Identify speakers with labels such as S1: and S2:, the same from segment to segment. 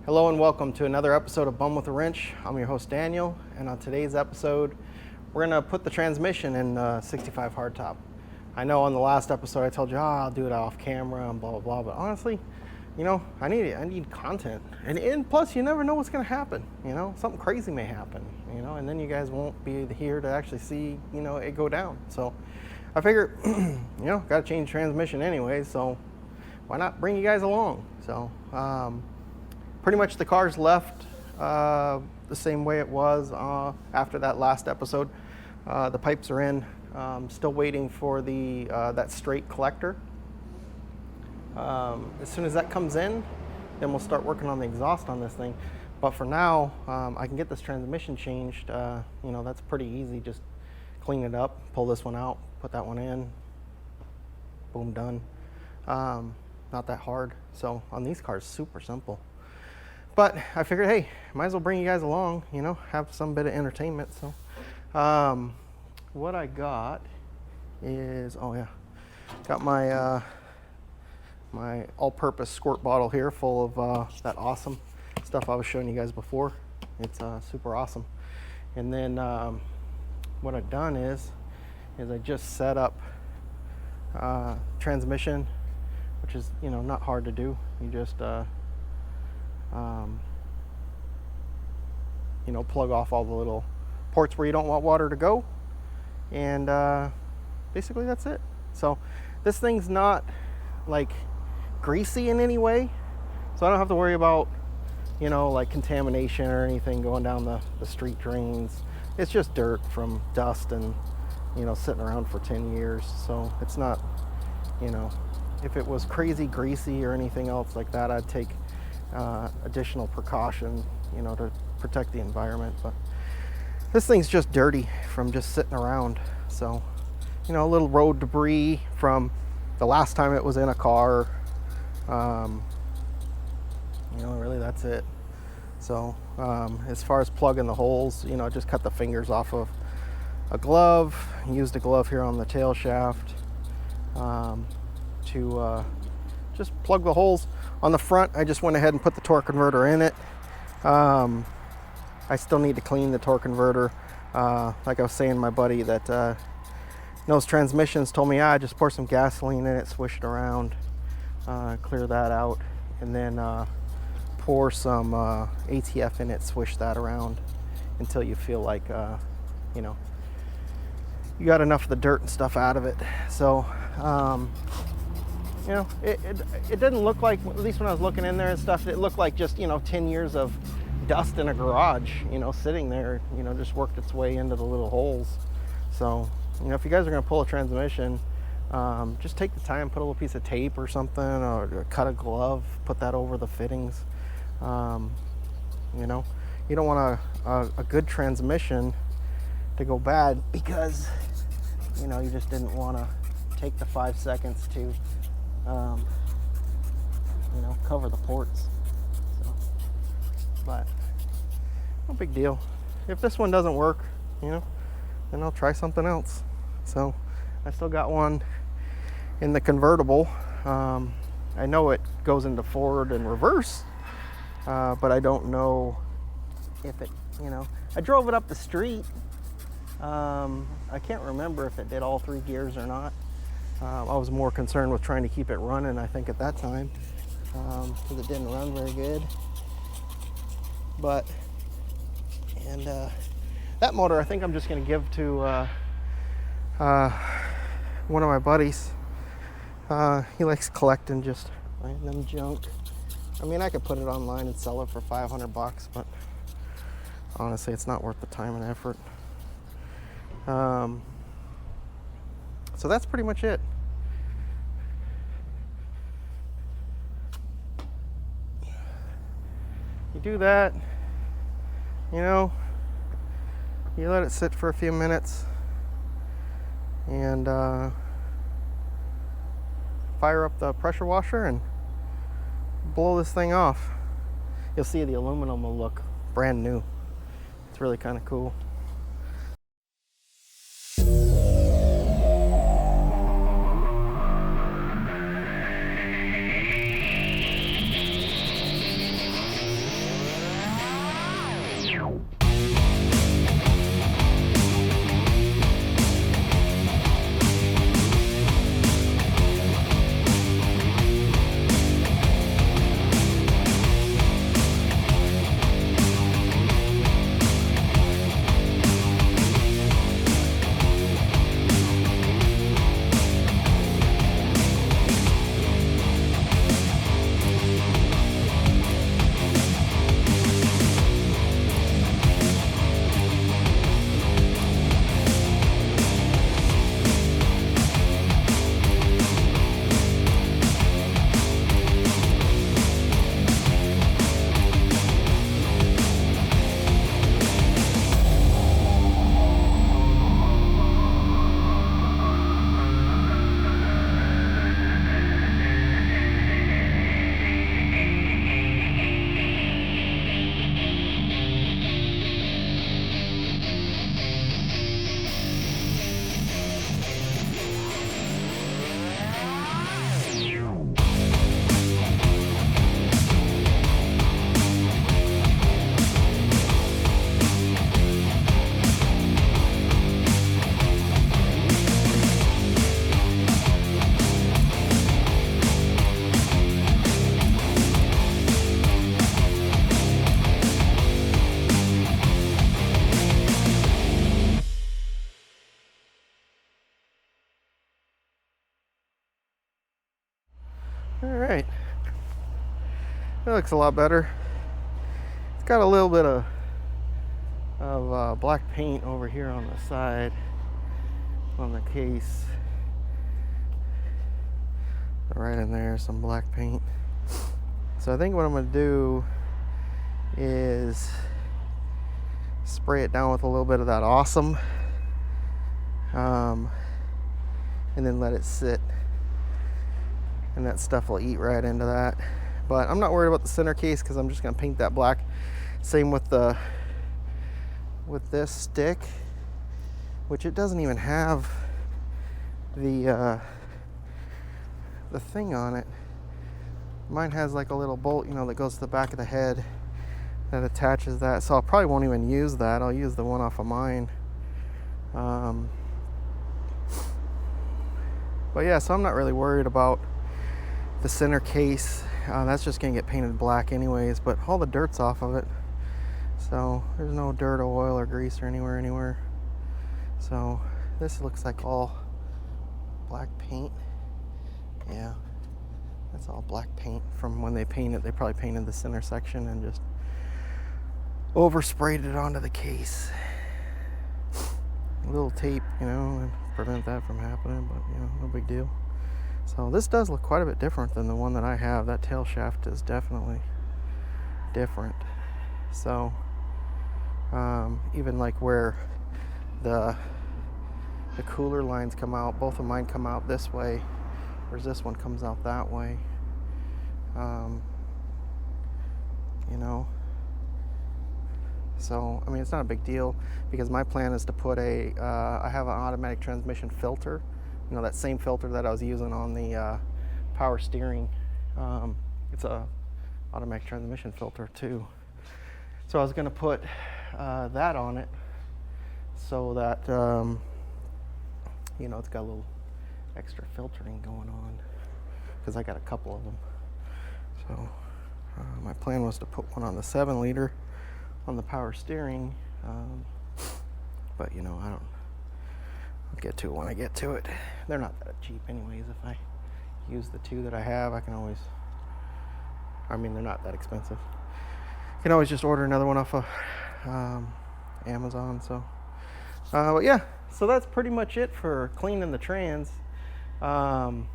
S1: Hello and welcome to another episode of Bum with a Wrench. I'm your host Daniel, and on today's episode, we're gonna put the transmission in 65 hardtop. I know on the last episode I told you, I'll do it off camera and blah blah blah, but honestly, I need content, and plus you never know what's gonna happen. Something crazy may happen, and then you guys won't be here to actually see it go down. So I figure, gotta change transmission anyway, so why not bring you guys along? So pretty much the car's left the same way it was after that last episode. The pipes are in. Still waiting for that straight collector. As soon as that comes in, then we'll start working on the exhaust on this thing. But for now, I can get this transmission changed. That's pretty easy. Just clean it up, pull this one out, put that one in, boom, done. Not that hard. So on these cars, super simple. But I figured, hey, might as well bring you guys along, have some bit of entertainment. So what I got is, got my my all-purpose squirt bottle here full of that awesome stuff I was showing you guys before. It's super awesome. And then what I've done is I just set up transmission, which is not hard to do. You just plug off all the little ports where you don't want water to go, and basically that's it. So this thing's not like greasy in any way, so I don't have to worry about like contamination or anything going down the street drains. It's just dirt from dust and sitting around for 10 years. So it's not, if it was crazy greasy or anything else like that, I'd take additional precaution to protect the environment. But this thing's just dirty from just sitting around. So a little road debris from the last time it was in a car. Really that's it. So as far as plugging the holes, just cut the fingers off of a glove. Used a glove here on the tail shaft to just plug the holes. On the front, I just went ahead and put the torque converter in it. I still need to clean the torque converter. Like I was saying, my buddy that knows transmissions told me, just pour some gasoline in it, swish it around, clear that out, and then pour some ATF in it, swish that around until you feel like you got enough of the dirt and stuff out of it. So it didn't look like, at least when I was looking in there and stuff, it looked like just 10 years of dust in a garage sitting there, just worked its way into the little holes. So if you guys are going to pull a transmission, just take the time, put a little piece of tape or something, or cut a glove, put that over the fittings. You don't want a good transmission to go bad because you just didn't want to take the 5 seconds to cover the ports. So, but no big deal. If this one doesn't work, then I'll try something else. So I still got one in the convertible. I know it goes into forward and reverse, but I don't know if it, I drove it up the street. I can't remember if it did all 3 gears or not. I was more concerned with trying to keep it running, I think, at that time, because it didn't run very good. But, and that motor I think I'm just going to give to one of my buddies. He likes collecting just random junk. I mean, I could put it online and sell it for $500, but honestly, it's not worth the time and effort. So that's pretty much it. You do that, you let it sit for a few minutes and fire up the pressure washer and blow this thing off. You'll see the aluminum will look brand new. It's really kind of cool. looks a lot better. It's got a little bit of black paint over here on the side on the case. Right in there, some black paint. So I think what I'm going to do is spray it down with a little bit of that awesome, and then let it sit, and that stuff will eat right into that. But I'm not worried about the center case because I'm just going to paint that black. Same with this stick, which it doesn't even have the thing on it. Mine has like a little bolt, that goes to the back of the head that attaches that. So I probably won't even use that. I'll use the one off of mine. But yeah, so I'm not really worried about the center case. That's just gonna get painted black anyways, but all the dirt's off of it. So there's no dirt or oil or grease or anywhere. So this looks like all black paint. Yeah, that's all black paint from when they painted. They probably painted the center section and just oversprayed it onto the case. A little tape, and prevent that from happening, but no big deal. So this does look quite a bit different than the one that I have. That tail shaft is definitely different. So even like where the cooler lines come out, both of mine come out this way, whereas this one comes out that way. So I mean, it's not a big deal because my plan is to put I have an automatic transmission filter, that same filter that I was using on the power steering. It's a automatic transmission filter too. So I was going to put that on it so that it's got a little extra filtering going on because I got a couple of them. So my plan was to put one on the 7-liter on the power steering, but I'll get to it when I get to it. They're not that cheap anyways. If I use the two that I have, I can always, they're not that expensive. You can always just order another one off of Amazon. So but yeah, so that's pretty much it for cleaning the trans. Like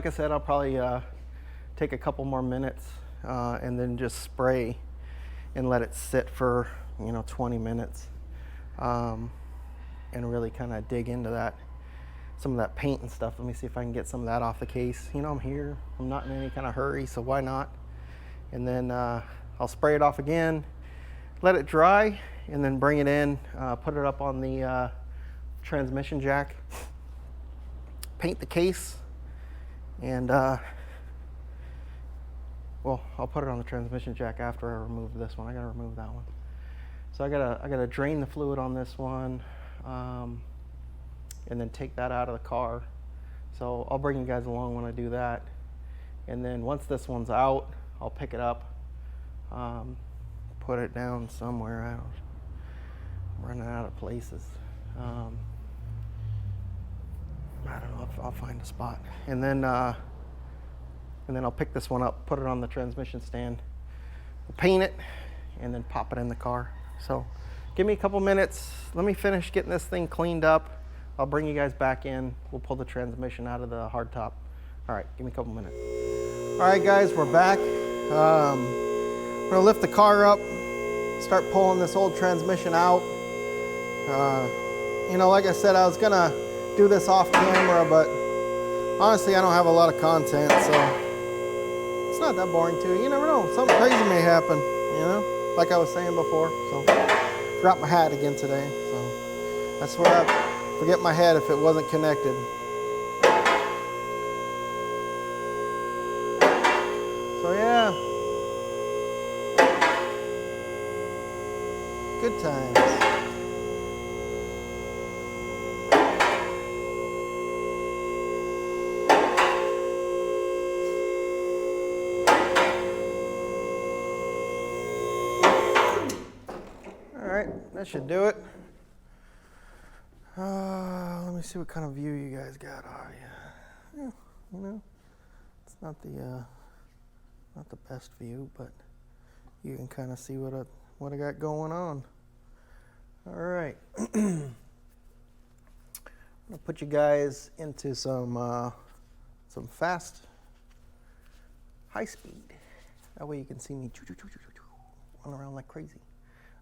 S1: I said, I'll probably take a couple more minutes and then just spray and let it sit for 20 minutes and really kind of dig into some of that paint and stuff. Let me see if I can get some of that off the case. I'm here, I'm not in any kind of hurry, so why not? And then I'll spray it off again, let it dry, and then bring it in, put it up on the transmission jack, paint the case, and I'll put it on the transmission jack after I remove this one. I gotta remove that one. So I gotta drain the fluid on this one, and then take that out of the car. So I'll bring you guys along when I do that. And then once this one's out, I'll pick it up, put it down somewhere. I'm running out of places. I don't know if I'll find a spot. And then I'll pick this one up, put it on the transmission stand, paint it, and then pop it in the car. So give me a couple minutes. Let me finish getting this thing cleaned up. I'll bring you guys back in. We'll pull the transmission out of the hardtop. All right, give me a couple minutes. All right, guys, we're back. I'm gonna lift the car up, start pulling this old transmission out. Like I said, I was gonna do this off camera, but honestly, I don't have a lot of content, so it's not that boring too. You never know, something crazy may happen, like I was saying before. So forgot my hat again today, so that's where I forget my hat if it wasn't connected. So yeah, good times. That should do it. Let me see what kind of view you guys got. Oh yeah, it's not the Not the best view, but you can kind of see what I got going on. All right. I'm gonna put you guys into some fast, high speed. That way you can see me run around like crazy.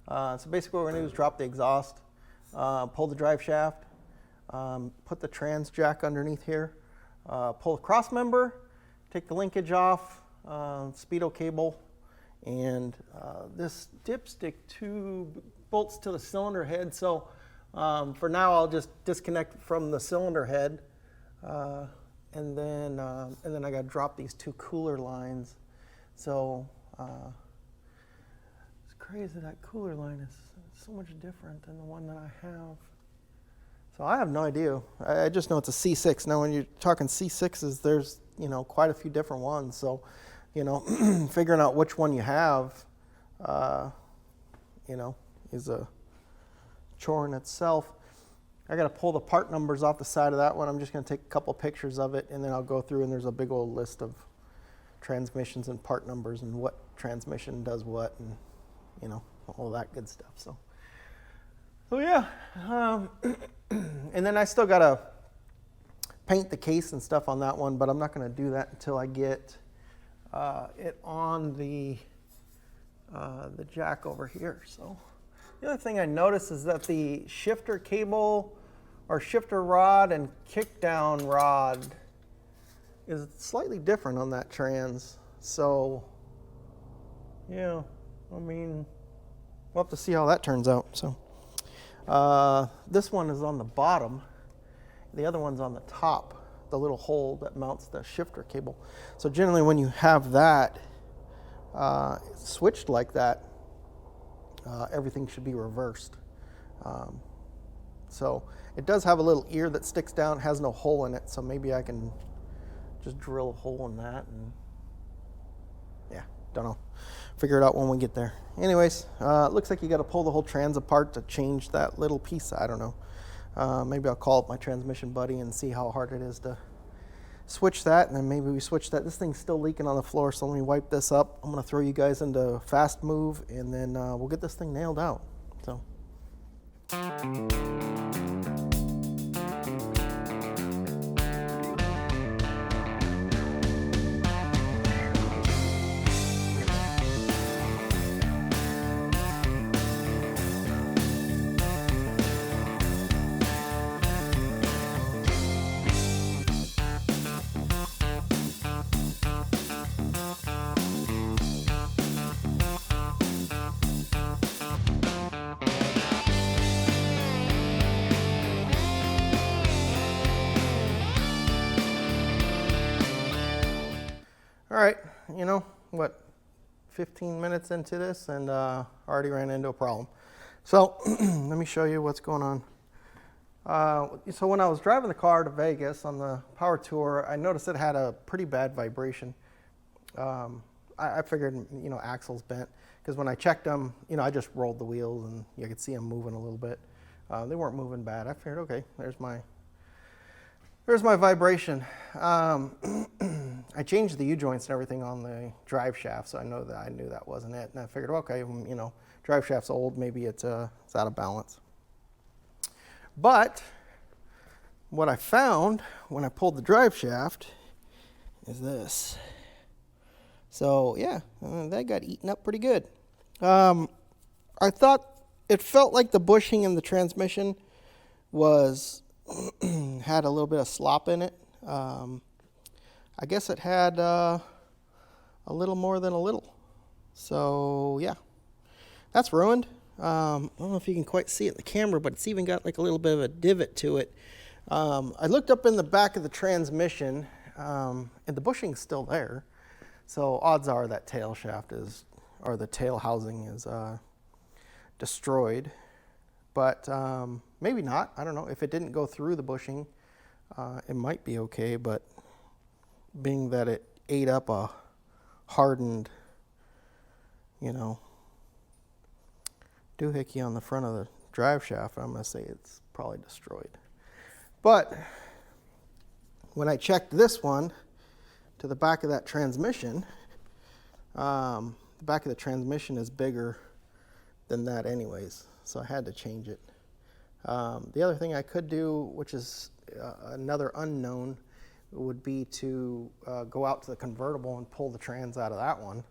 S1: So basically what we're gonna do is drop the exhaust, pull the drive shaft, put the trans jack underneath here, pull the cross member, take the linkage off, speedo cable, and this dipstick tube bolts to the cylinder head. So for now I'll just disconnect from the cylinder head, and then I got to drop these two cooler lines. So it's crazy, that cooler line is so much different than the one that I have. So I have no idea. I just know it's a C6. Now when you're talking C6s, there's quite a few different ones. So figuring out which one you have, is a chore in itself. I got to pull the part numbers off the side of that one. I'm just going to take a couple pictures of it, and then I'll go through, and there's a big old list of transmissions and part numbers and what transmission does what, and all that good stuff. So yeah, and then I still got to paint the case and stuff on that one, but I'm not going to do that until I get it on the jack over here. So the other thing I noticed is that the shifter cable or shifter rod and kickdown rod is slightly different on that trans. So yeah, I mean, we'll have to see how that turns out. So this one is on the bottom, the other one's on the top, the little hole that mounts the shifter cable. So generally when you have that switched like that, everything should be reversed. So it does have a little ear that sticks down, has no hole in it, so maybe I can just drill a hole in that, and yeah, don't know. Figure it out when we get there. Anyways, it looks like you got to pull the whole trans apart to change that little piece. I don't know. Maybe I'll call up my transmission buddy and see how hard it is to switch that, and then maybe we switch that. This thing's still leaking on the floor, so let me wipe this up. I'm going to throw you guys into fast move, and then we'll get this thing nailed out. So. All right, 15 minutes into this, and already ran into a problem. So let me show you what's going on. So when I was driving the car to Vegas on the power tour, I noticed it had a pretty bad vibration. I figured, axles bent, because when I checked them, I just rolled the wheels and you could see them moving a little bit. They weren't moving bad. I figured, okay, there's my vibration. I changed the U-joints and everything on the drive shaft, so I knew that wasn't it. And I figured, okay, drive shaft's old, maybe it's out of balance. But what I found when I pulled the drive shaft is this. So yeah, that got eaten up pretty good. I thought it felt like the bushing in the transmission was had a little bit of slop in it. I guess it had a little more than a little. So yeah, that's ruined. I don't know if you can quite see it in the camera, but it's even got like a little bit of a divot to it. I looked up in the back of the transmission, and the bushing's still there. So odds are that tail shaft or the tail housing is destroyed. But maybe not. I don't know. If it didn't go through the bushing, it might be okay. But being that it ate up a hardened, doohickey on the front of the drive shaft, I'm going to say it's probably destroyed. But when I checked this one to the back of that transmission, The back of the transmission is bigger than that anyways, so I had to change it. The other thing I could do, which is another unknown, would be to go out to the convertible and pull the trans out of that one.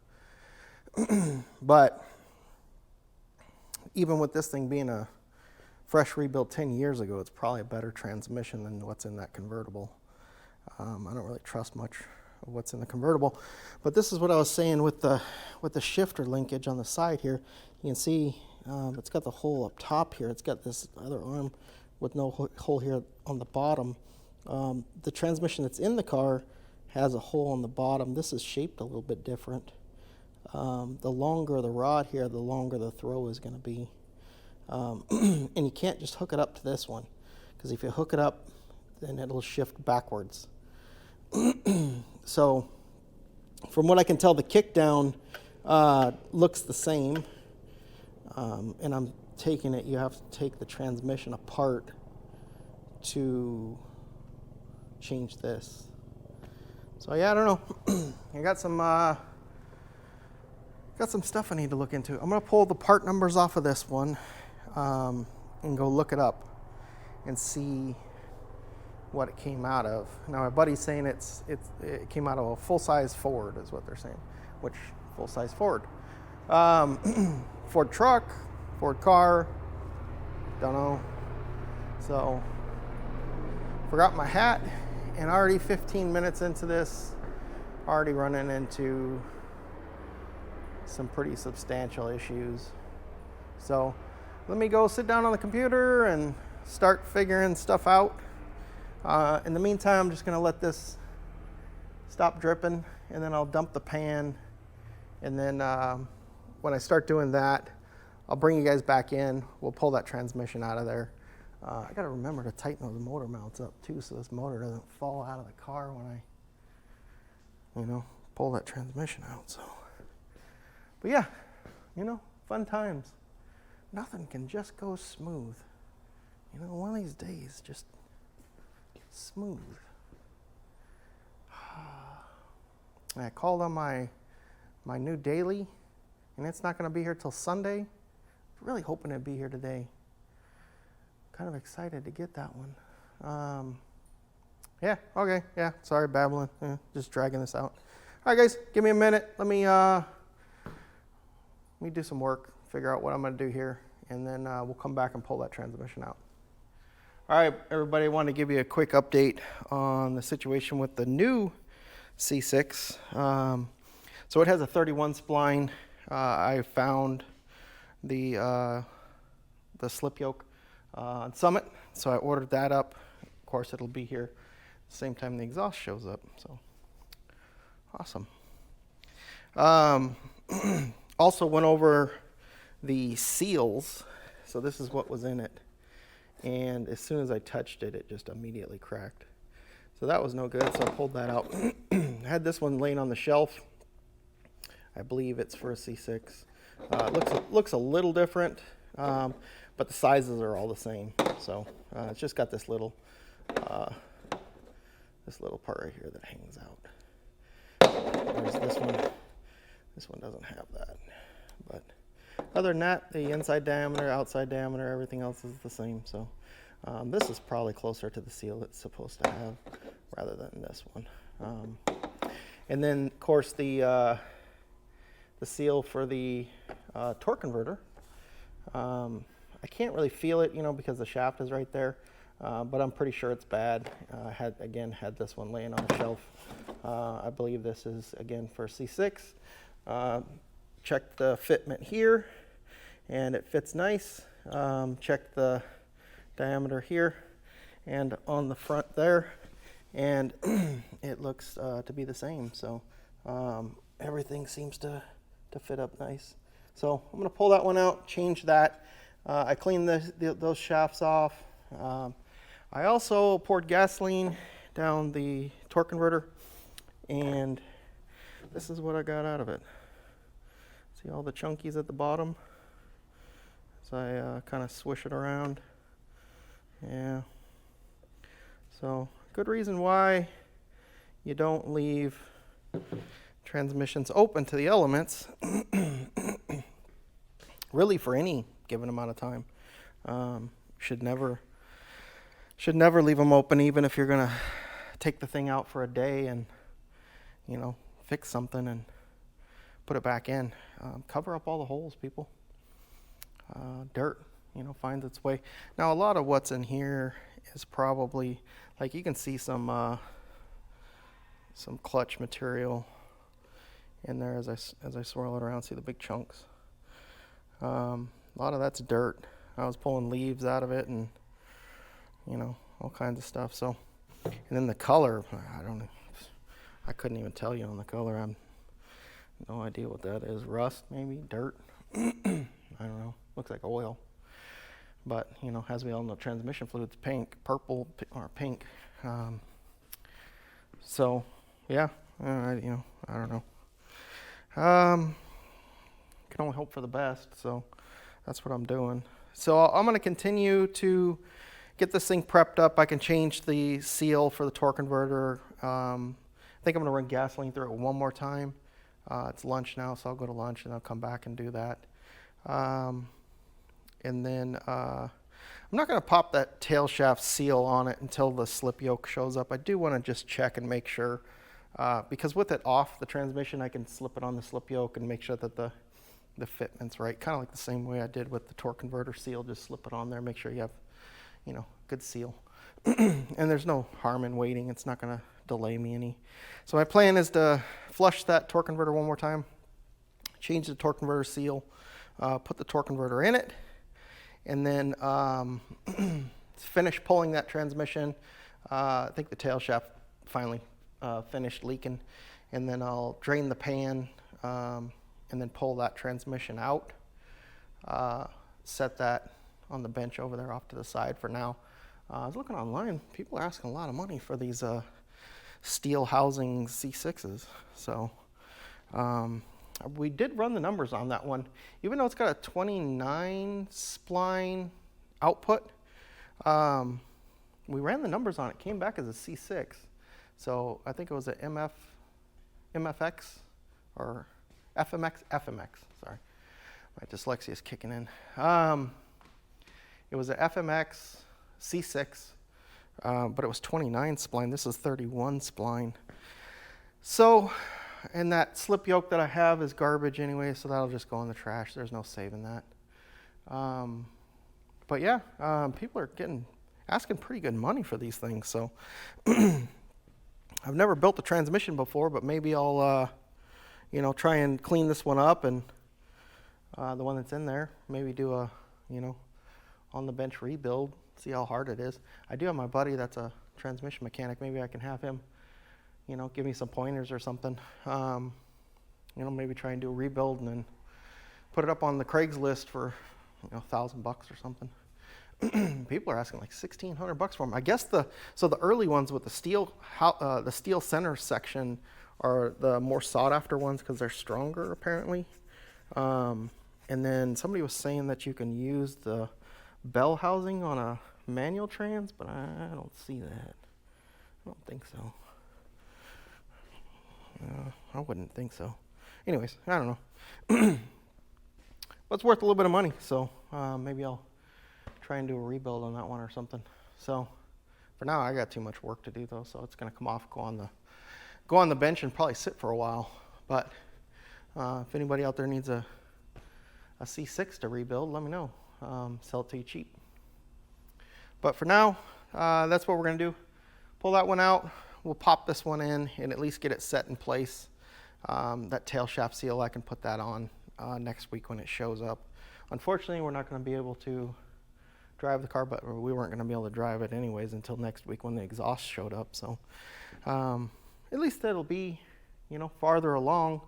S1: But even with this thing being a fresh rebuild 10 years ago, it's probably a better transmission than what's in that convertible. I don't really trust much of what's in the convertible. But this is what I was saying with the shifter linkage on the side here. You can see it's got the hole up top here. It's got this other arm with no hole here on the bottom. The transmission that's in the car has a hole on the bottom. This is shaped a little bit different. The longer the rod here, the longer the throw is going to be. And you can't just hook it up to this one, because if you hook it up, then it'll shift backwards. So from what I can tell, the kick down looks the same. And I'm taking it, you have to take the transmission apart to change this. So yeah, I don't know. I got some stuff I need to look into. I'm gonna pull the part numbers off of this one and go look it up and see what it came out of. Now my buddy's saying it came out of a full-size Ford is what they're saying, which full-size Ford. Ford truck, Ford car, don't know. So forgot my hat, and already 15 minutes into this, already running into some pretty substantial issues. So let me go sit down on the computer and start figuring stuff out. In the meantime, I'm just gonna let this stop dripping, and then I'll dump the pan, and then when I start doing that, I'll bring you guys back in. We'll pull that transmission out of there. I gotta remember to tighten those motor mounts up too, so this motor doesn't fall out of the car when I, pull that transmission out. So, but yeah, fun times. Nothing can just go smooth. One of these days, just smooth. I called on my new daily, and it's not going to be here till Sunday. Really hoping it'd be here today. Kind of excited to get that one. Yeah, okay, yeah, sorry, babbling. Just dragging this out. All right, guys, give me a minute. Let me do some work, figure out what I'm going to do here, and then we'll come back and pull that transmission out. All right, everybody, I want to give you a quick update on the situation with the new C6. So it has a 31 spline. I found the slip yoke on Summit, so I ordered that up. Of course, it'll be here the same time the exhaust shows up, so awesome. Also went over the seals. So this is what was in it, and as soon as I touched it, it just immediately cracked. So that was no good, so I pulled that out. I had this one laying on the shelf. I believe it's for a C6. Looks a little different, but the sizes are all the same. So it's just got this little part right here that hangs out. There's this one. This one doesn't have that. But other than that, the inside diameter, outside diameter, everything else is the same. So this is probably closer to the seal it's supposed to have rather than this one. And then, of course, the seal for the torque converter. I can't really feel it, because the shaft is right there, but I'm pretty sure it's bad. I had this one laying on the shelf. I believe this is, again, for C6. Check the fitment here, and it fits nice. Check the diameter here and on the front there, and it looks to be the same. So everything seems to fit up nice. So I'm going to pull that one out, change that. I cleaned those shafts off. I also poured gasoline down the torque converter, and this is what I got out of it. See all the chunkies at the bottom? So I kind of swish it around. Yeah. So good reason why you don't leave transmission's open to the elements, really for any given amount of time. Should never leave them open, even if you're gonna take the thing out for a day and, fix something and put it back in. Cover up all the holes, people. Dirt, finds its way. Now, a lot of what's in here is probably, like, you can see some clutch material in there as I swirl it around. See the big chunks. A lot of that's dirt. I was pulling leaves out of it and, all kinds of stuff. So, and then the color, I couldn't even tell you on the color. I have no idea what that is. Rust, maybe? Dirt? I don't know. Looks like oil. But, as we all know, transmission fluid's pink, purple, or pink. So, yeah, I don't know. Can only hope for the best, so that's what I'm doing. So I'm going to continue to get this thing prepped up. I can change the seal for the torque converter. I think I'm going to run gasoline through it one more time. It's lunch now, so I'll go to lunch and I'll come back and do that. And then I'm not going to pop that tail shaft seal on it until the slip yoke shows up. I do want to just check and make sure, because with it off the transmission, I can slip it on the slip yoke and make sure that the fitment's right. Kind of like the same way I did with the torque converter seal. Just slip it on there, make sure you have, good seal. And there's no harm in waiting. It's not going to delay me any. So my plan is to flush that torque converter one more time, change the torque converter seal, put the torque converter in it, and then finish pulling that transmission. I think the tail shaft finally finished leaking, and then I'll drain the pan and then pull that transmission out. Set that on the bench over there off to the side for now. I was looking online. People are asking a lot of money for these steel housing C6s. So we did run the numbers on that one. Even though it's got a 29 spline output, we ran the numbers on it. Came back as a C6. So I think it was a MFX or FMX, sorry. My dyslexia is kicking in. It was a FMX C6, but it was 29 spline. This is 31 spline. So, and that slip yoke that I have is garbage anyway, so that'll just go in the trash. There's no saving that. But yeah, people are asking pretty good money for these things. So I've never built a transmission before, but maybe I'll, try and clean this one up and the one that's in there, maybe do a, on the bench rebuild, see how hard it is. I do have my buddy that's a transmission mechanic. Maybe I can have him, give me some pointers or something. Maybe try and do a rebuild and then put it up on the Craigslist for, $1,000 or something. People are asking like $1,600 for them. I guess the early ones with the steel center section are the more sought after ones because they're stronger apparently. And then somebody was saying that you can use the bell housing on a manual trans, but I don't see that. I don't think so. I wouldn't think so. Anyways, I don't know. But it's worth a little bit of money, so maybe I'll try and do a rebuild on that one or something. So for now, I got too much work to do though, so it's going to come off, go on the bench and probably sit for a while. But if anybody out there needs a C6 to rebuild, let me know. Sell it to you cheap. But for now, that's what we're going to do. Pull that one out. We'll pop this one in and at least get it set in place. That tail shaft seal, I can put that on next week when it shows up. Unfortunately, we're not going to be able to drive the car, but we weren't going to be able to drive it anyways until next week when the exhaust showed up. So at least it'll be, farther along.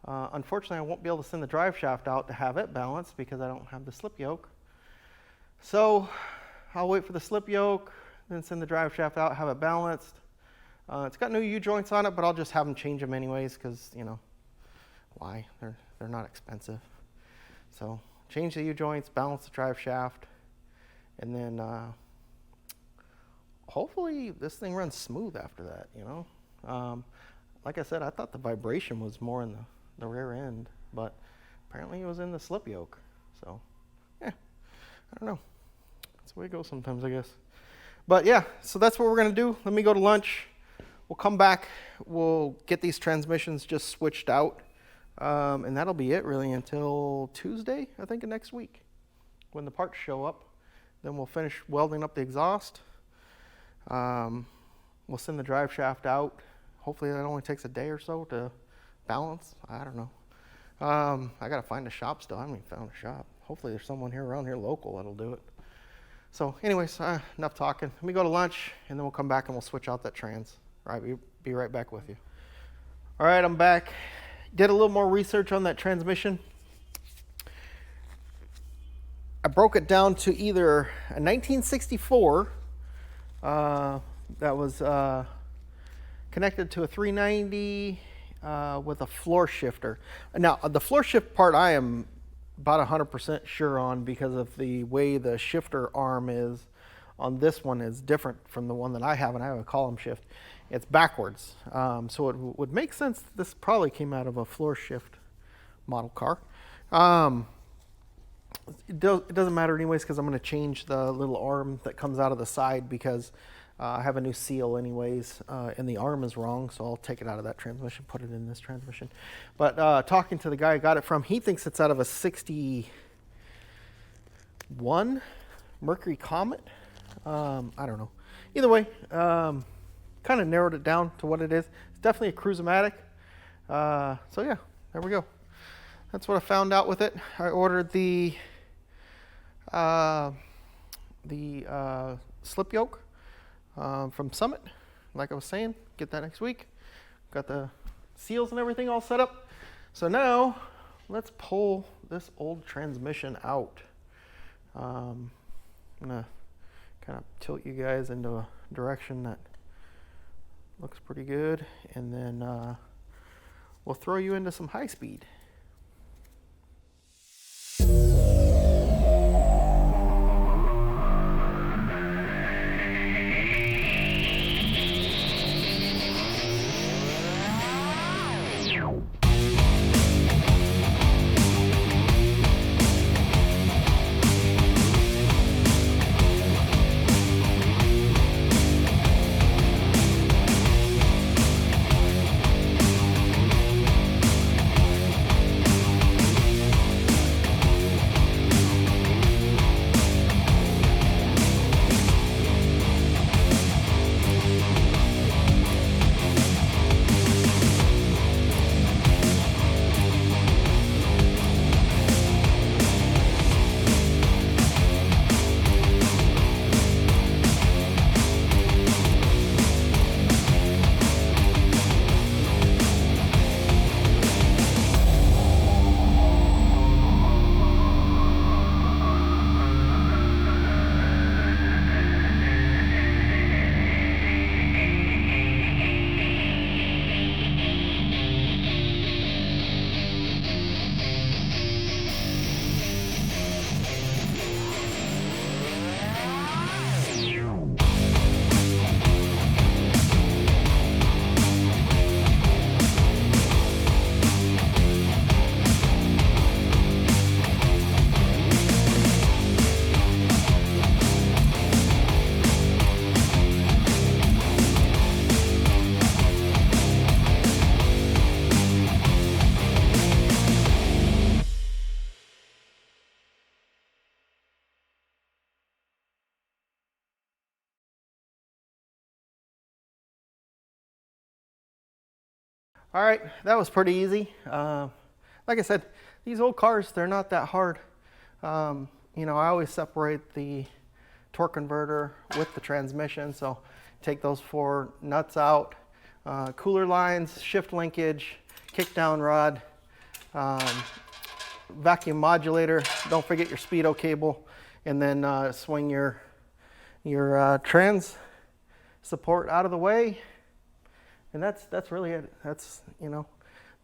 S1: Unfortunately, I won't be able to send the drive shaft out to have it balanced because I don't have the slip yoke. So I'll wait for the slip yoke, then send the drive shaft out, have it balanced. It's got new U-joints on it, but I'll just have them change them anyways because, why? They're not expensive. So change the U-joints, balance the drive shaft, and then hopefully this thing runs smooth after that, like I said, I thought the vibration was more in the rear end, but apparently it was in the slip yoke. So, yeah, I don't know. That's the way it goes sometimes, I guess. But yeah, so that's what we're gonna do. Let me go to lunch. We'll come back. We'll get these transmissions just switched out. And that'll be it really until Tuesday, I think, of next week, when the parts show up. Then we'll finish welding up the exhaust. We'll send the drive shaft out. Hopefully that only takes a day or so to balance. I don't know. I gotta find a shop still. I haven't even found a shop. Hopefully there's someone here around here local that'll do it. So anyways, enough talking. Let me go to lunch, and then we'll come back and we'll switch out that trans. All right, we'll be right back with you. All right, I'm back. Did a little more research on that transmission. I broke it down to either a 1964 that was connected to a 390 with a floor shifter. Now, the floor shift part I am about 100% sure on, because of the way the shifter arm is on this one is different from the one that I have, and I have a column shift. It's backwards. So it would make sense that this probably came out of a floor shift model car. It doesn't matter anyways, because I'm going to change the little arm that comes out of the side, because I have a new seal anyways, and the arm is wrong, so I'll take it out of that transmission, put it in this transmission. But talking to the guy I got it from, he thinks it's out of a 61 Mercury Comet. I don't know. Either way, kind of narrowed it down to what it is. It's definitely a Cruise-O-Matic. So yeah, there we go. That's what I found out with it. I ordered the slip yoke from Summit, like I was saying. Get that next week. Got the seals and everything all set up. So now let's pull this old transmission out. I'm gonna kind of tilt you guys into a direction that looks pretty good, and then we'll throw you into some high speed. All right, that was pretty easy. Like I said, these old cars, they're not that hard. You know, I always separate the torque converter with the transmission, so take those 4 nuts out, cooler lines, shift linkage, kick down rod, vacuum modulator, don't forget your speedo cable, and then swing your trans support out of the way. And that's really it. That's, you know,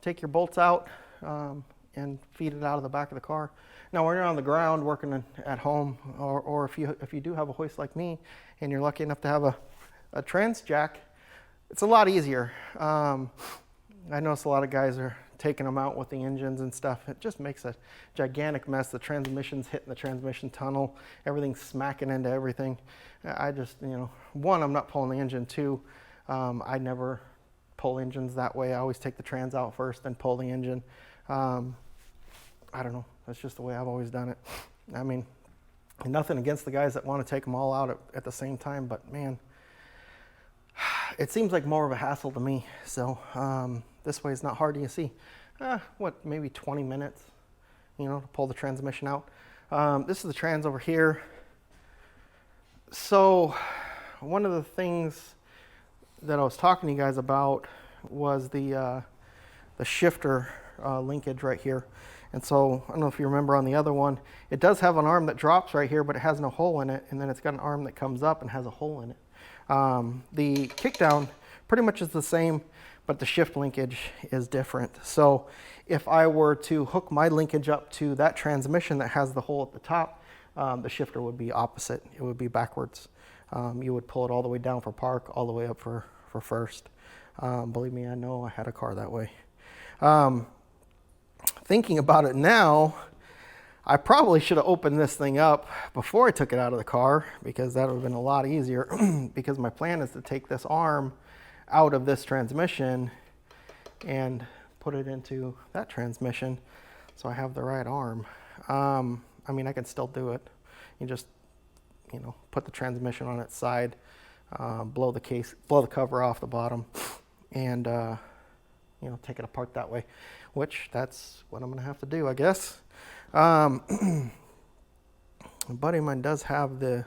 S1: take your bolts out and feed it out of the back of the car. Now, when you're on the ground working at home, or if you do have a hoist like me, and you're lucky enough to have a trans jack, it's a lot easier. I notice a lot of guys are taking them out with the engines and stuff. It just makes a gigantic mess. The transmission's hitting the transmission tunnel. Everything's smacking into everything. I just, one, I'm not pulling the engine. Two, I never pull engines that way. I always take the trans out first, then pull the engine. I don't know. That's just the way I've always done it. I mean, nothing against the guys that want to take them all out at the same time, but man, it seems like more of a hassle to me. So this way it's not hard to see. Maybe 20 minutes, to pull the transmission out. This is the trans over here. So one of the things that I was talking to you guys about was the shifter linkage right here. And so I don't know if you remember on the other one, it does have an arm that drops right here, but it has no hole in it. And then it's got an arm that comes up and has a hole in it. The kickdown pretty much is the same, but the shift linkage is different. So if I were to hook my linkage up to that transmission that has the hole at the top, the shifter would be opposite. It would be backwards. You would pull it all the way down for park, all the way up for first. Believe me, I know I had a car that way. Thinking about it now, I probably should have opened this thing up before I took it out of the car, because that would have been a lot easier. Because my plan is to take this arm out of this transmission and put it into that transmission so I have the right arm. I mean, I can still do it. You just, put the transmission on its side, blow the cover off the bottom, and take it apart that way, which that's what I'm gonna have to do, I guess. A buddy of mine does have the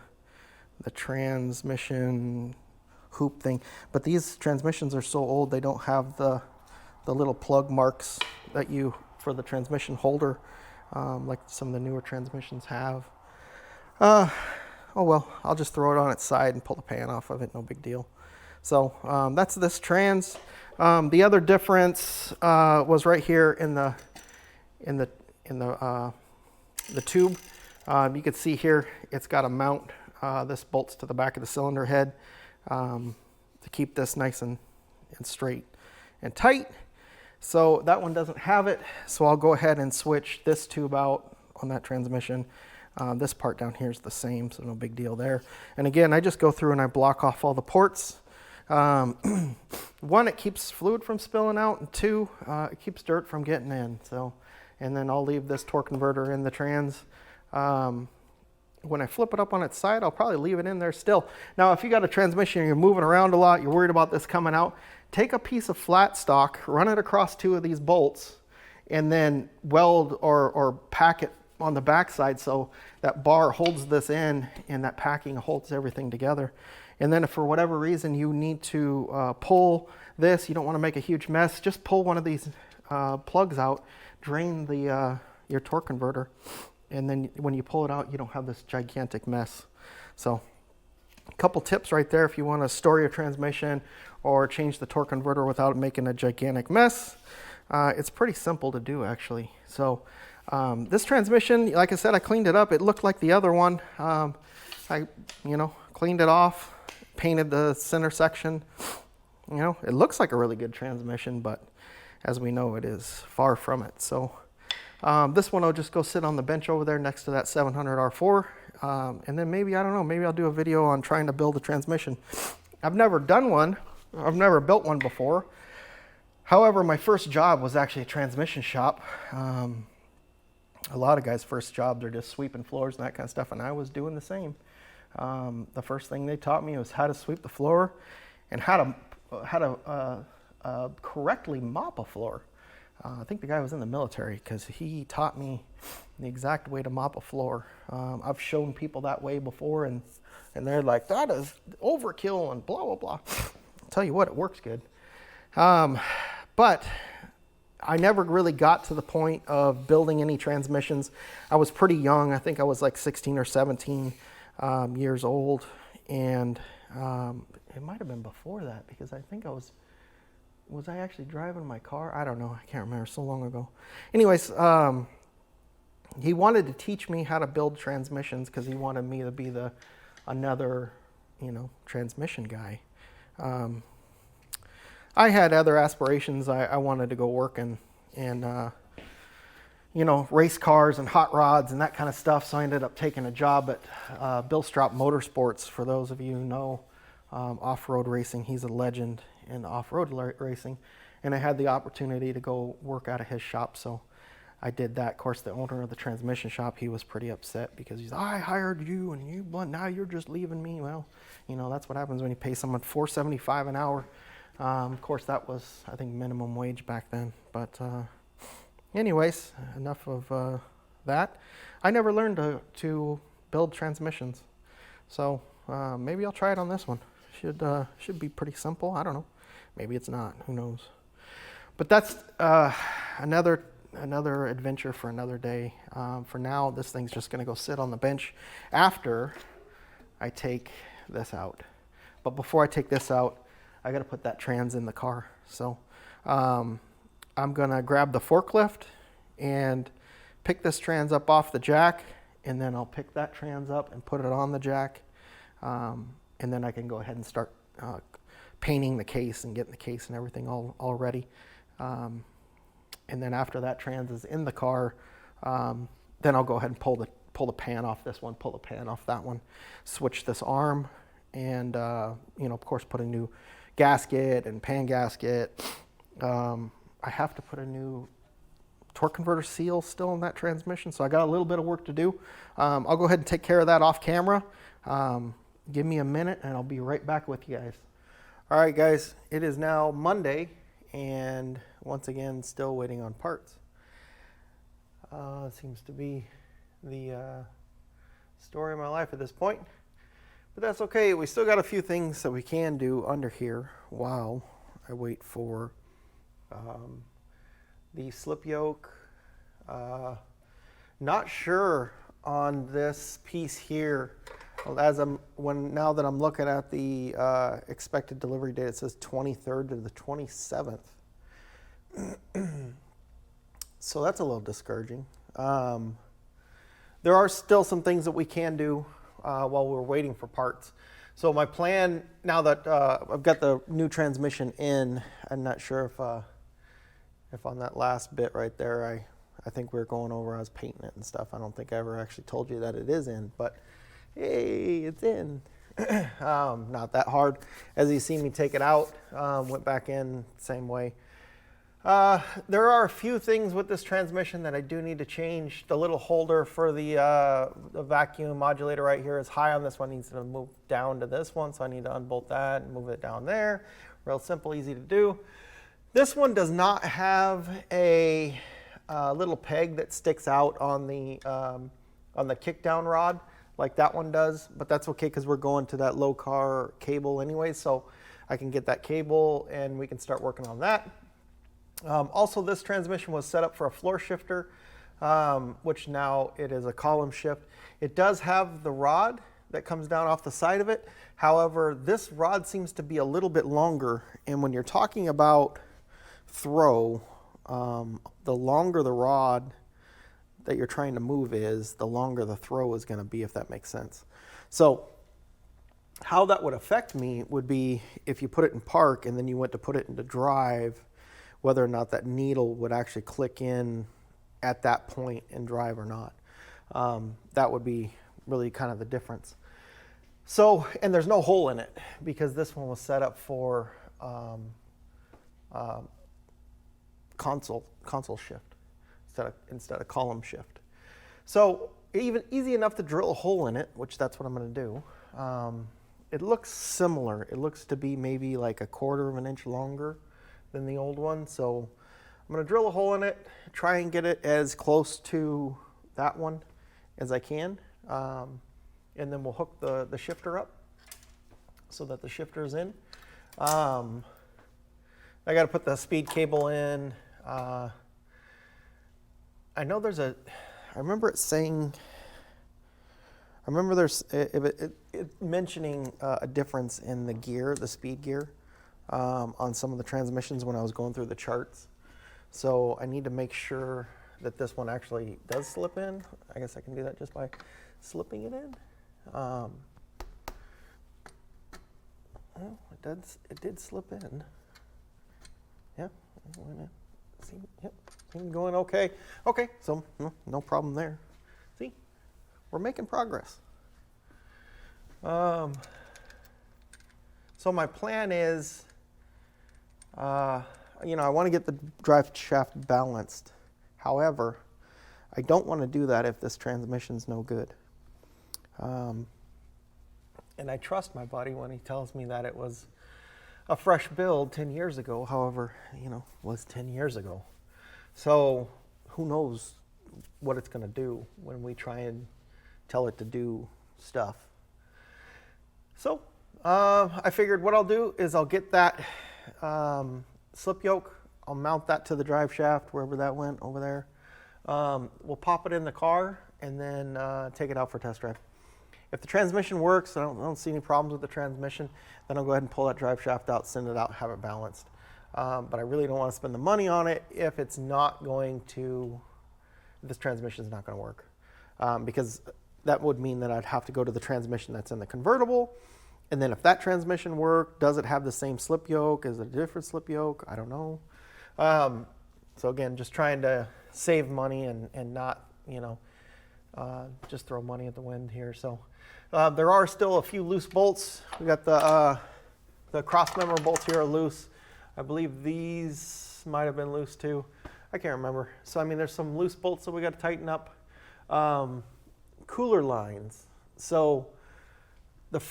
S1: transmission hoop thing, but these transmissions are so old they don't have the little plug marks that for the transmission holder, like some of the newer transmissions have. Oh well, I'll just throw it on its side and pull the pan off of it, no big deal. So that's this trans. The other difference was right here in the tube. You can see here it's got a mount. This bolts to the back of the cylinder head to keep this nice and straight and tight. So that one doesn't have it. So I'll go ahead and switch this tube out on that transmission. This part down here is the same, so no big deal there. And again, I just go through and I block off all the ports. One, it keeps fluid from spilling out, and two, it keeps dirt from getting in. So, and then I'll leave this torque converter in the trans. When I flip it up on its side, I'll probably leave it in there still. Now, if you got a transmission and you're moving around a lot, you're worried about this coming out, take a piece of flat stock, run it across two of these bolts, and then weld or pack it on the backside so that bar holds this in and that packing holds everything together. And then if for whatever reason you need to pull this, you don't want to make a huge mess, just pull one of these plugs out, drain your torque converter, and then when you pull it out, you don't have this gigantic mess. So a couple tips right there if you want to store your transmission or change the torque converter without making a gigantic mess. It's pretty simple to do, actually. So this transmission, like I said, I cleaned it up. It looked like the other one. I cleaned it off, painted the center section. It looks like a really good transmission, but as we know, it is far from it. So this one will just go sit on the bench over there next to that 700 R4. And then maybe, I don't know, maybe I'll do a video on trying to build a transmission. I've never done one. I've never built one before. However, my first job was actually a transmission shop. A lot of guys' first jobs are just sweeping floors and that kind of stuff, and I was doing the same. The first thing they taught me was how to sweep the floor and how to correctly mop a floor. I think the guy was in the military because he taught me the exact way to mop a floor. I've shown people that way before, and they're like, that is overkill and blah, blah, blah. I'll tell you what, it works good. But I never really got to the point of building any transmissions. I was pretty young. I think I was like 16 or 17 years old. And it might have been before that, because I think I was I actually driving my car? I don't know. I can't remember. So long ago. Anyways, he wanted to teach me how to build transmissions because he wanted me to be another transmission guy. I had other aspirations. I wanted to go work in race cars and hot rods and that kind of stuff. So I ended up taking a job at Bill Straup Motorsports. For those of you who know off-road racing, he's a legend in off-road racing. And I had the opportunity to go work out of his shop. So I did that. Of course, the owner of the transmission shop, he was pretty upset because he's, I hired you and now you're just leaving me. Well, that's what happens when you pay someone $4.75 an hour. Of course, that was, I think, minimum wage back then. But anyways, enough of that. I never learned to build transmissions. So maybe I'll try it on this one. Should be pretty simple. I don't know. Maybe it's not. Who knows? But that's another adventure for another day. For now, this thing's just going to go sit on the bench after I take this out. But before I take this out, I got to put that trans in the car. So I'm going to grab the forklift and pick this trans up off the jack, and then I'll pick that trans up and put it on the jack. And then I can go ahead and start painting the case and getting the case and everything all ready. And then after that trans is in the car, then I'll go ahead and pull the pan off this one, pull the pan off that one, switch this arm, and of course put a new gasket and pan gasket. I have to put a new torque converter seal still in that transmission, so I got a little bit of work to do. I'll go ahead and take care of that off camera. Give me a minute and I'll be right back with you guys. All right, guys, it is now Monday, and once again, still waiting on parts. Seems to be the story of my life at this point. But that's okay. We still got a few things that we can do under here while I wait for the slip yoke. Not sure on this piece here. Now that I'm looking at the expected delivery date, it says 23rd to the 27th. So that's a little discouraging. There are still some things that we can do while we're waiting for parts. So my plan, now that I've got the new transmission in, I'm not sure if on that last bit right there, I think we were going over, I was painting it and stuff. I don't think I ever actually told you that it is in, but hey, it's in. Not that hard. As you see me take it out, went back in same way. There are a few things with this transmission that I do need to change. The little holder for the vacuum modulator right here is high on this one. It needs to move down to this one, so I need to unbolt that and move it down there. Real simple, easy to do. This one does not have a little peg that sticks out on the kickdown rod like that one does, but that's okay because we're going to that low car cable anyway, so I can get that cable and we can start working on that. Also, this transmission was set up for a floor shifter, which now it is a column shift. It does have the rod that comes down off the side of it. However, this rod seems to be a little bit longer, and when you're talking about throw, the longer the rod that you're trying to move is, the longer the throw is going to be, if that makes sense. So how that would affect me would be if you put it in park and then you went to put it into drive, whether or not that needle would actually click in at that point in drive or not. That would be really kind of the difference. So, and there's no hole in it because this one was set up for console shift instead of column shift. So even easy enough to drill a hole in it, which that's what I'm going to do. It looks similar. It looks to be maybe like 1/4 of an inch longer than the old one. So I'm going to drill a hole in it, try and get it as close to that one as I can. And then we'll hook the shifter up so that the shifter is in. I got to put the speed cable in. I know there's I remember it saying, I remember there's it mentioning a difference in the gear, the speed gear, on some of the transmissions when I was going through the charts. So I need to make sure that this one actually does slip in. I guess I can do that just by slipping it in. Well, it did slip in. See, yep, going okay. Okay, so no problem there. See, we're making progress. So my plan is, I want to get the drive shaft balanced. However, I don't want to do that if this transmission's no good. And I trust my buddy when he tells me that it was a fresh build 10 years ago. However, was 10 years ago. So who knows what it's going to do when we try and tell it to do stuff. So I figured what I'll do is I'll get that slip yoke. I'll mount that to the drive shaft, wherever that went, over there. We'll pop it in the car and then take it out for test drive. If the transmission works, I don't see any problems with the transmission, then I'll go ahead and pull that drive shaft out, send it out, have it balanced. But I really don't want to spend the money on it if it's not going to, this transmission is not going to work. Because that would mean that I'd have to go to the transmission that's in the convertible. And then if that transmission worked, does it have the same slip yoke? Is it a different slip yoke? I don't know. So again, just trying to save money and not, just throw money at the wind here. So there are still a few loose bolts. We got the cross member bolts here are loose. I believe these might have been loose too. I can't remember. So I mean, there's some loose bolts that we got to tighten up. Cooler lines. So this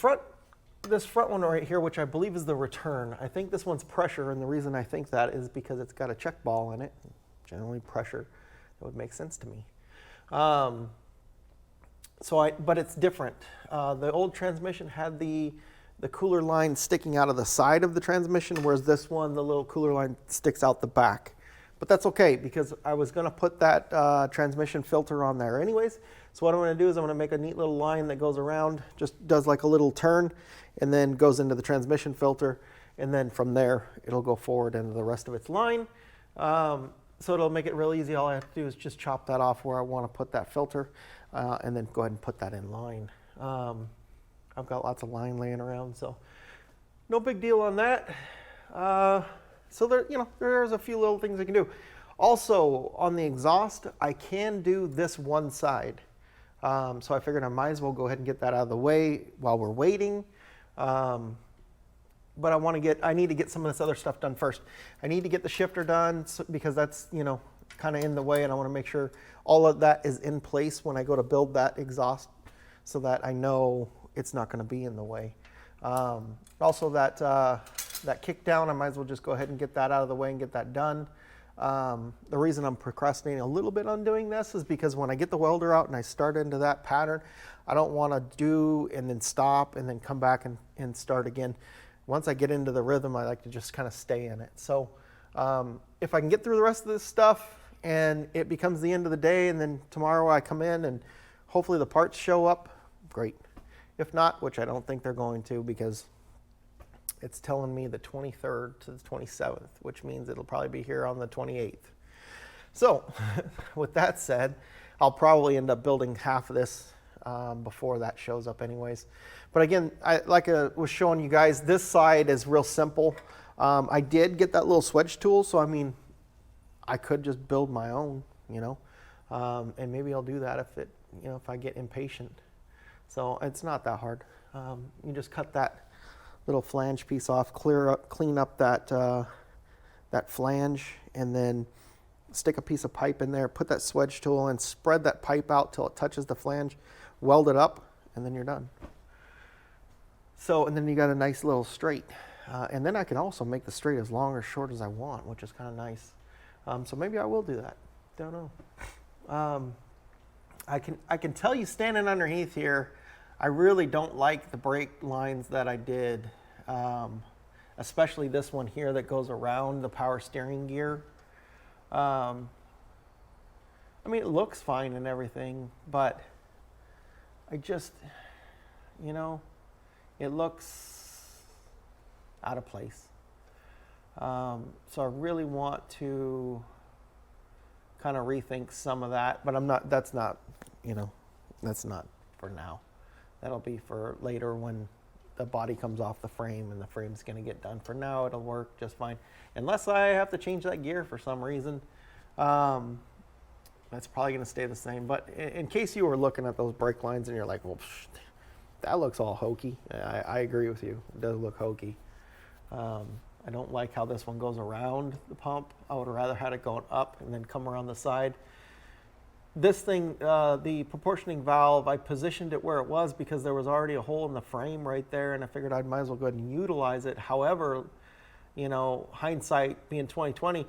S1: front one right here, which I believe is the return, I think this one's pressure, and the reason I think that is because it's got a check ball in it. Generally pressure, that would make sense to me. But it's different. The old transmission had the cooler line sticking out of the side of the transmission, whereas this one, the little cooler line sticks out the back. But that's okay, because I was going to put that transmission filter on there anyways. So what I'm going to do is I'm going to make a neat little line that goes around, just does like a little turn, and then goes into the transmission filter. And then from there, it'll go forward into the rest of its line. So it'll make it real easy. All I have to do is just chop that off where I want to put that filter, and then go ahead and put that in line. I've got lots of line laying around, so no big deal on that. So there's a few little things I can do. Also, on the exhaust, I can do this one side. So I figured I might as well go ahead and get that out of the way while we're waiting. But I need to get some of this other stuff done first. I need to get the shifter done because that's, kind of in the way, and I want to make sure all of that is in place when I go to build that exhaust so that I know it's not going to be in the way. Also that kick down, I might as well just go ahead and get that out of the way and get that done. The reason I'm procrastinating a little bit on doing this is because when I get the welder out and I start into that pattern, I don't want to do and then stop and then come back and start again. Once I get into the rhythm, I like to just kind of stay in it. So if I can get through the rest of this stuff and it becomes the end of the day and then tomorrow I come in and hopefully the parts show up, great. If not, which I don't think they're going to, because it's telling me the 23rd to the 27th, which means it'll probably be here on the 28th. So with that said, I'll probably end up building half of this before that shows up anyways. But again, like I was showing you guys, this side is real simple. I did get that little swedge tool, so I mean, I could just build my own, and maybe I'll do that if I get impatient. So it's not that hard. You just cut that little flange piece off, clean up that flange, and then stick a piece of pipe in there, put that swedge tool and spread that pipe out till it touches the flange, weld it up, and then you're done. So, and then you got a nice little straight. And then I can also make the straight as long or short as I want, which is kind of nice. So maybe I will do that. Don't know. I can tell you standing underneath here, I really don't like the brake lines that I did, especially this one here that goes around the power steering gear. I mean, it looks fine and everything, but I just, it looks out of place. So I really want to kind of rethink some of that, but that's not for now. That'll be for later when the body comes off the frame and the frame's going to get done. For now, it'll work just fine. Unless I have to change that gear for some reason. That's probably going to stay the same. But in case you were looking at those brake lines and you're like, well, that looks all hokey. I agree with you. It does look hokey. I don't like how this one goes around the pump. I would rather had it going up and then come around the side. This thing, the proportioning valve, I positioned it where it was because there was already a hole in the frame right there, and I figured I might as well go ahead and utilize it. However, you know, hindsight being 2020,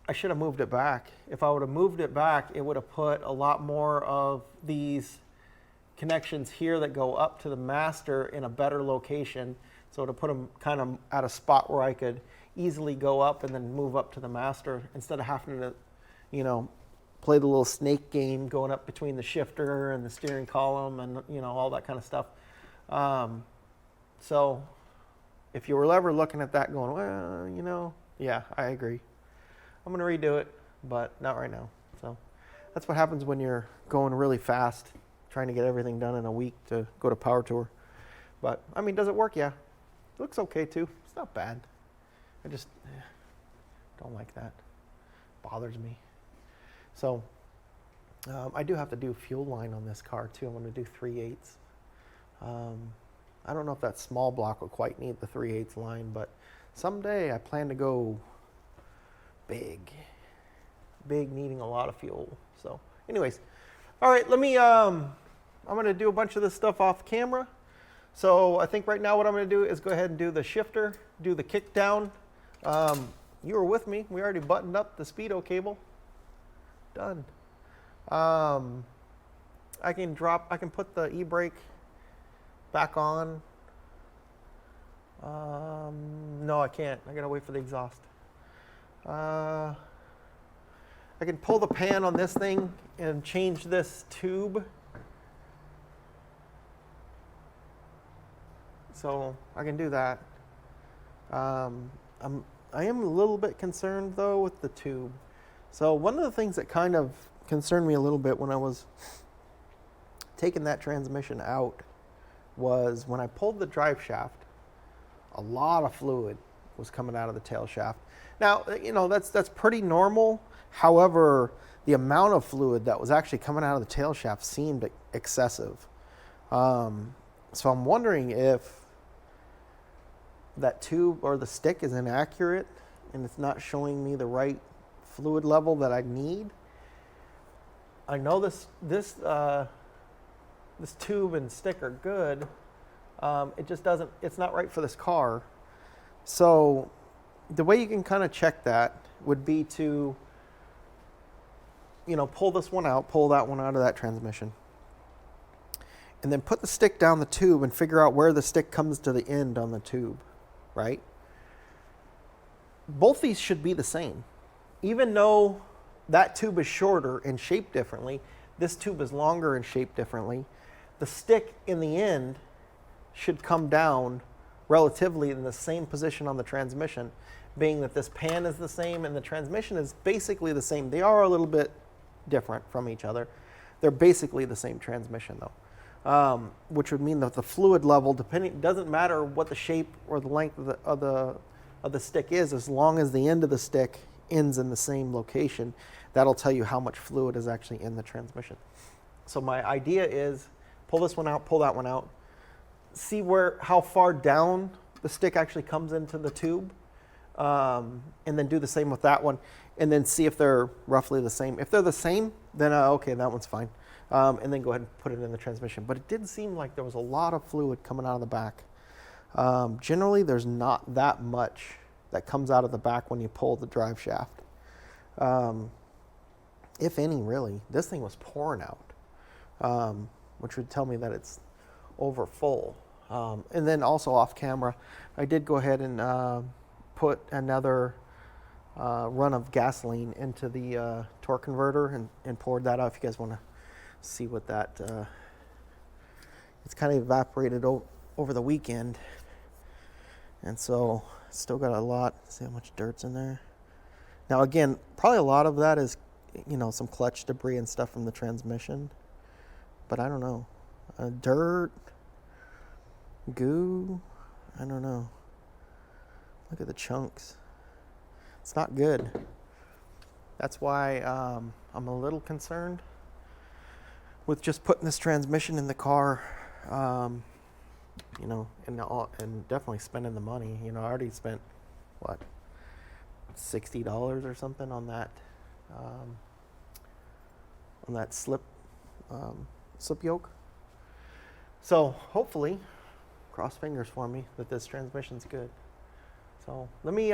S1: I should have moved it back. If I would have moved it back, it would have put a lot more of these connections here that go up to the master in a better location. So to put them kind of at a spot where I could easily go up and then move up to the master instead of having to, you know, play the little snake game going up between the shifter and the steering column and, you know, all that kind of stuff. So if you were ever looking at that going, well, you know, yeah, I agree. I'm going to redo it, but not right now. So that's what happens when you're going really fast, trying to get everything done in a week to go to Power Tour. But, I mean, does it work? Yeah. It looks okay, too. It's not bad. I just don't like that. Bothers me. So I do have to do fuel line on this car too. I'm going to do 3/8. I don't know if that small block will quite need the 3/8 line, but someday I plan to go big, needing a lot of fuel. So anyways, all right, let me, I'm going to do a bunch of this stuff off camera. So I think right now what I'm going to do is go ahead and do the shifter, do the kick down. You were with me. We already buttoned up the speedo cable. Done. I can put the e-brake back on. No, I can't. I gotta wait for the exhaust. I can pull the pan on this thing and change this tube. So I can do that. I am a little bit concerned though with the tube. So one of the things that kind of concerned me a little bit when I was taking that transmission out was when I pulled the drive shaft, a lot of fluid was coming out of the tail shaft. Now, you know, that's pretty normal. However, the amount of fluid that was actually coming out of the tail shaft seemed excessive. So I'm wondering if that tube or the stick is inaccurate and it's not showing me the right fluid level that I need. I know this tube and stick are good. It just doesn't, it's not right for this car. So the way you can kind of check that would be to, you know, pull this one out, pull that one out of that transmission, and then put the stick down the tube and figure out where the stick comes to the end on the tube, right? Both these should be the same. Even though that tube is shorter and shaped differently, this tube is longer and shaped differently, the stick in the end should come down relatively in the same position on the transmission, being that this pan is the same and the transmission is basically the same. They are a little bit different from each other. They're basically the same transmission though, which would mean that the fluid level, doesn't matter what the shape or the length of the stick is, as long as the end of the stick ends in the same location, that'll tell you how much fluid is actually in the transmission. So my idea is pull this one out, pull that one out, see how far down the stick actually comes into the tube, and then do the same with that one, and then see if they're roughly the same. If they're the same, then okay, that one's fine. And then go ahead and put it in the transmission. But it did seem like there was a lot of fluid coming out of the back. Generally, there's not that much that comes out of the back when you pull the drive shaft. If any, really. This thing was pouring out, which would tell me that it's over full. And then also off camera, I did go ahead and put another run of gasoline into the torque converter and poured that out. If you guys want to see what that, it's kind of evaporated over the weekend. And so still got a lot. See how much dirt's in there. Now again, probably a lot of that is, you know, some clutch debris and stuff from the transmission. But I don't know. Dirt. goo. I don't know. Look at the chunks. It's not good. That's why I'm a little concerned with just putting this transmission in the car, and definitely spending the money. I already spent, what, $60 or something on that slip yoke. So hopefully, cross fingers for me that this transmission's good. So let me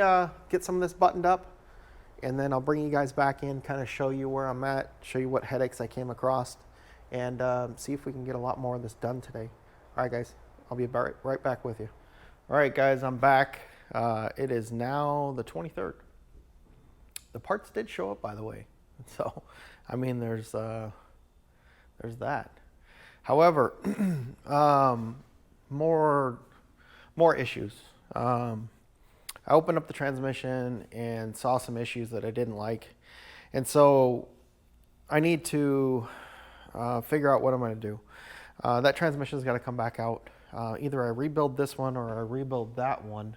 S1: get some of this buttoned up, and then I'll bring you guys back in, kind of show you where I'm at, show you what headaches I came across, and see if we can get a lot more of this done today. All right, guys, I'll be right back with you. All right, guys, I'm back. It is now the 23rd. The parts did show up, by the way. So, I mean, there's that. However, more issues. I opened up the transmission and saw some issues that I didn't like. And so I need to figure out what I'm going to do. That transmission's got to come back out. Either I rebuild this one or I rebuild that one.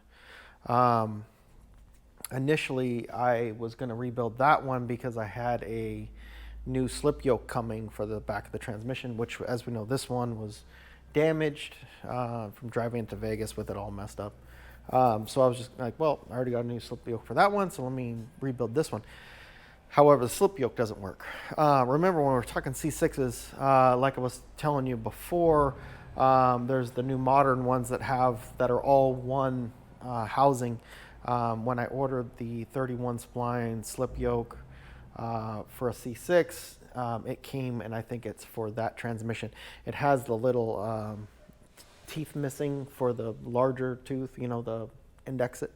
S1: Initially, I was going to rebuild that one because I had a new slip yoke coming for the back of the transmission, which, as we know, this one was damaged from driving into Vegas with it all messed up. So I was just like, well, I already got a new slip yoke for that one, so let me rebuild this one. However, the slip yoke doesn't work. Remember when we were talking C6s, like I was telling you before, there's the new modern ones that are all one housing. When I ordered the 31 spline slip yoke for a C6, it came, and I think it's for that transmission. It has the little teeth missing for the larger tooth, the index it.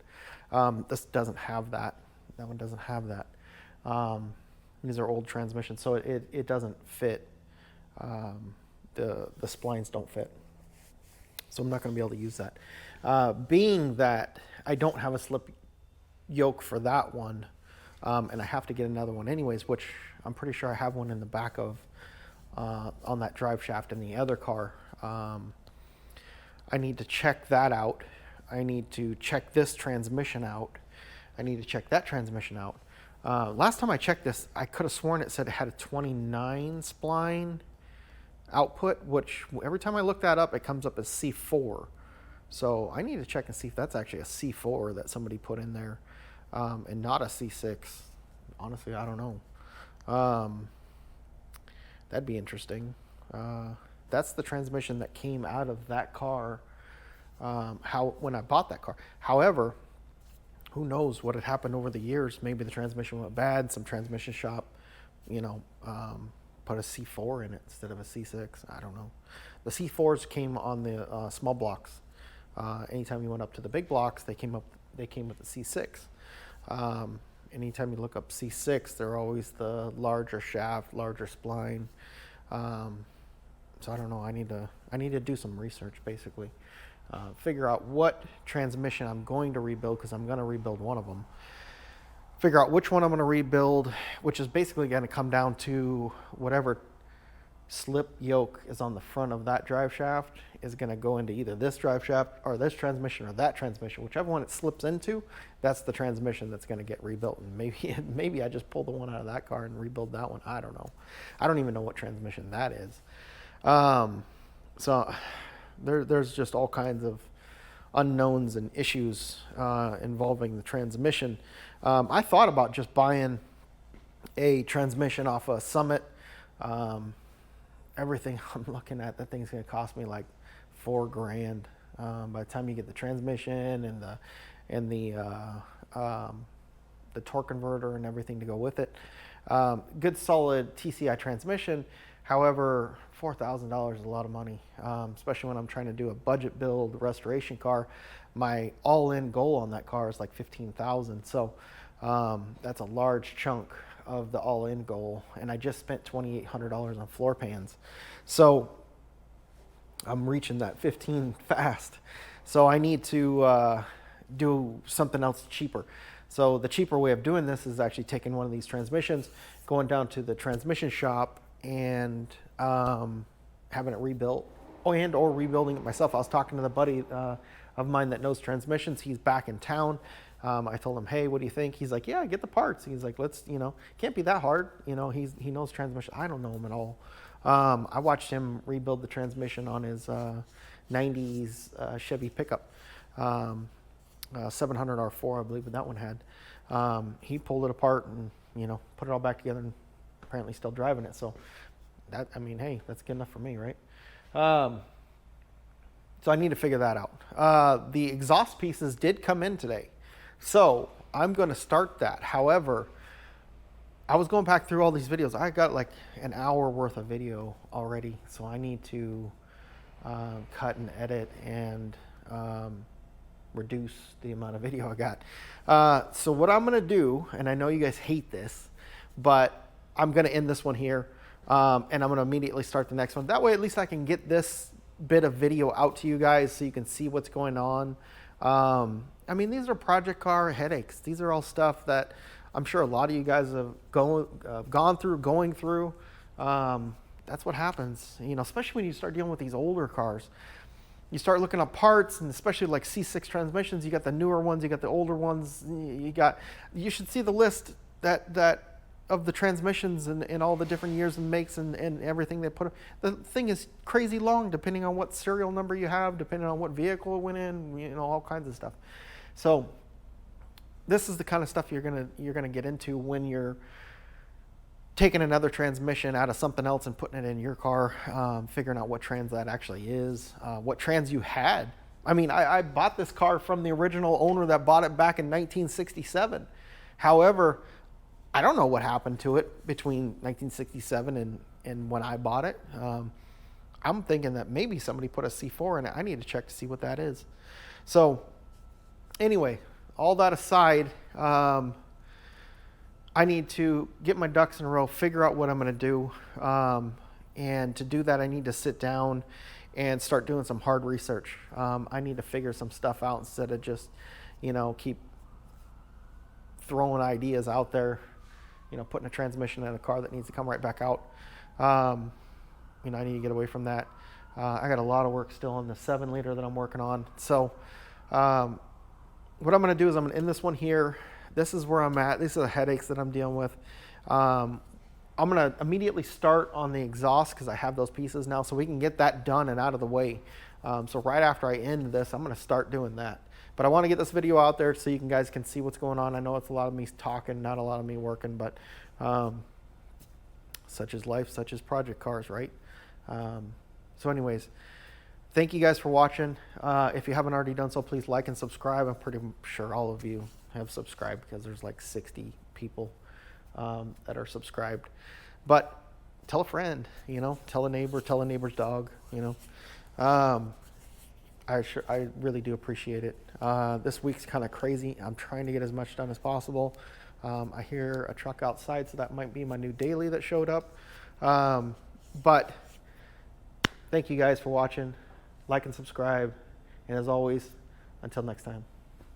S1: This doesn't have that. That one doesn't have that. These are old transmissions, so it doesn't fit. The splines don't fit. So I'm not going to be able to use that. Being that I don't have a slip yoke for that one, and I have to get another one anyways, which I'm pretty sure I have one in the back of, on that drive shaft in the other car. I need to check that out. I need to check this transmission out. I need to check that transmission out. Last time I checked this, I could have sworn it said it had a 29 spline output, which every time I look that up, it comes up as C4. So I need to check and see if that's actually a C4 that somebody put in there, and not a C6. Honestly, I don't know. That'd be interesting. That's the transmission that came out of that car when I bought that car. However, who knows what had happened over the years? Maybe the transmission went bad. Some transmission shop, put a C4 in it instead of a C6. I don't know. The C4s came on the small blocks. Anytime you went up to the big blocks, they came with the C6. Anytime you look up C6, they're always the larger shaft, larger spline. So I don't know. I need to do some research, basically. Figure out what transmission I'm going to rebuild, because I'm going to rebuild one of them. Figure out which one I'm going to rebuild, which is basically going to come down to whatever slip yoke is on the front of that drive shaft is going to go into either this drive shaft or this transmission or that transmission. Whichever one it slips into, that's the transmission that's going to get rebuilt. And maybe I just pull the one out of that car and rebuild that one. I don't know. I don't even know what transmission that is. So there's just all kinds of unknowns and issues involving the transmission. I thought about just buying a transmission off a Summit. Everything I'm looking at, that thing's going to cost me like $4,000 by the time you get the transmission and the torque converter and everything to go with it. Good solid TCI transmission. However, $4,000 is a lot of money, especially when I'm trying to do a budget build restoration car. My all-in goal on that car is like $15,000. So that's a large chunk of the all-in goal, and I just spent $2,800 on floor pans. So I'm reaching that 15 fast. So I need to do something else cheaper. So the cheaper way of doing this is actually taking one of these transmissions, going down to the transmission shop and having it rebuilt and or rebuilding it myself. I was talking to the buddy of mine that knows transmissions. He's back in town. I told him, hey, what do you think? He's like, yeah, get the parts. He's like, let's, can't be that hard. He knows transmission. I don't know him at all. I watched him rebuild the transmission on his 90s Chevy pickup, 700 R4, I believe that one had. He pulled it apart and, put it all back together, and apparently still driving it. So that, hey, that's good enough for me, right? So I need to figure that out. The exhaust pieces did come in today, so I'm going to start that. However, I was going back through all these videos. I got like an hour worth of video already, so I need to cut and edit and reduce the amount of video I got. So what I'm going to do, and I know you guys hate this, but I'm going to end this one here, and I'm going to immediately start the next one. That way, at least I can get this bit of video out to you guys so you can see what's going on. These are project car headaches. These are all stuff that I'm sure a lot of you guys have going through. That's what happens, especially when you start dealing with these older cars. You start looking at parts, and especially like C6 transmissions, you got the newer ones, you got the older ones. You should see the list that of the transmissions and all the different years and makes and everything they put. The thing is crazy long, depending on what serial number you have, depending on what vehicle it went in, all kinds of stuff. So this is the kind of stuff you're gonna get into when you're taking another transmission out of something else and putting it in your car, figuring out what trans that actually is, what trans you had. I bought this car from the original owner that bought it back in 1967. However, I don't know what happened to it between 1967 and when I bought it. I'm thinking that maybe somebody put a C4 in it. I need to check to see what that is. So anyway, all that aside, I need to get my ducks in a row, figure out what I'm going to do. And to do that, I need to sit down and start doing some hard research. I need to figure some stuff out instead of just, keep throwing ideas out there, putting a transmission in a car that needs to come right back out. I need to get away from that. I got a lot of work still on the 7-liter that I'm working on. So what I'm going to do is I'm going to end this one here. This is where I'm at. These are the headaches that I'm dealing with. I'm going to immediately start on the exhaust because I have those pieces now, so we can get that done and out of the way. So right after I end this, I'm going to start doing that. But I want to get this video out there so you guys can see what's going on. I know it's a lot of me talking, not a lot of me working, but such is life, such is project cars, right? So anyways, thank you guys for watching. If you haven't already done so, please like and subscribe. I'm pretty sure all of you have subscribed because there's like 60 people that are subscribed. But tell a friend, tell a neighbor, tell a neighbor's dog, I really do appreciate it. This week's kind of crazy. I'm trying to get as much done as possible. I hear a truck outside, so that might be my new daily that showed up. But thank you guys for watching. Like and subscribe. And as always, until next time.